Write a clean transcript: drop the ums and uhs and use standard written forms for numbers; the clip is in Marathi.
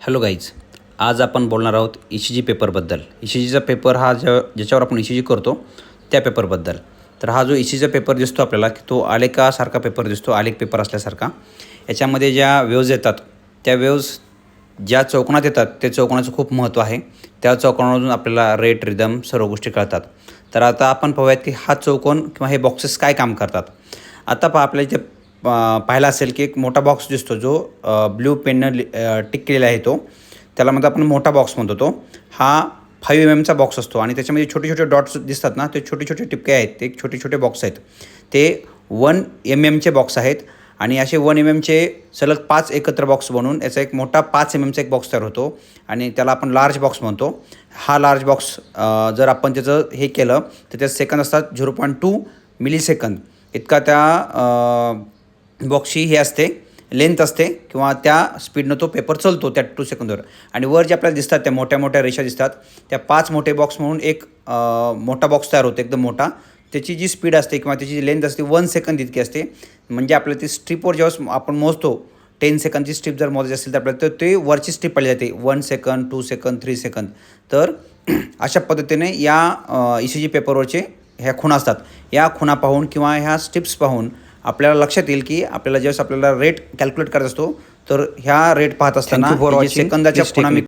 हॅलो गाईज, आज आपण बोलणार आहोत ECG पेपरबद्दल. ECGचा पेपर हा ज्याच्यावर आपण ECG करतो त्या पेपरबद्दल. तर हा जो ECGचा पेपर दिसतो आपल्याला की तो आलेखासारखा पेपर दिसतो, आलेख पेपर असल्यासारखा. याच्यामध्ये ज्या वेव्ज येतात त्या वेव्ज ज्या चौकोनात येतात त्या चौकोनाचं खूप महत्त्व आहे. त्या चौकोनामधून आपल्याला रेट, रिदम सर्व गोष्टी कळतात. तर आता आपण पाहूयात की हा चौकोन किंवा हे बॉक्सेस काय काम करतात. आता पहा, आपल्या इथे पाहिला असेल की एक मोठा बॉक्स दिसतो जो ब्ल्यू पेननं टिक केलेला आहे. त्याला म्हणतो आपण मोठा बॉक्स म्हणतो. हा 5 mm चा बॉक्स असतो आणि त्याच्यामध्ये छोटे छोटे डॉट्स दिसतात ना, ते छोटे छोटे टिपके आहेत, ते छोटे छोटे बॉक्स आहेत. ते 1 mm चे बॉक्स आहेत आणि असे 1 mm चे सलग 5 एकत्र बॉक्स बनवून याचा एक मोठा 5 mm चा एक बॉक्स तयार होतो आणि त्याला आपण लार्ज बॉक्स म्हणतो. हा लार्ज बॉक्स जर आपण त्याचं हे केलं तर त्याचे सेकंद असतात 0.2 मिलीसेकंद इतका त्या बॉक्सची हे असते, लेंथ असते किंवा त्या स्पीडनं तो पेपर चालतो त्या 2 सेकंदवर. आणि वर जे आपल्याला दिसतात त्या मोठ्या मोठ्या रेषा दिसतात, त्या 5 मोठे बॉक्स म्हणून एक मोठा बॉक्स तयार होतो एकदम मोठा. त्याची जी स्पीड असते किंवा त्याची जी लेंथ असते 1 सेकंद इतकी असते. म्हणजे आपल्याला ती स्ट्रिपवर जेव्हा आपण मोजतो 10 सेकंदची स्ट्रिप जर मोजायची असेल तर आपल्याला तर ते वरची स्ट्रिप पाहिली जाते 1 सेकंद, 2 सेकंद, 3 सेकंद. तर अशा पद्धतीने या ECG पेपरवरचे ह्या खुणा असतात. या खुणा पाहून किंवा ह्या स्ट्रिप्स पाहून आपल्याला लक्षात येईल की आपल्याला ज्यावेळेस आपल्याला रेट कॅल्क्युलेट करायचा असतो तर ह्या रेट पाहत असताना सेकंदाच्या खुणा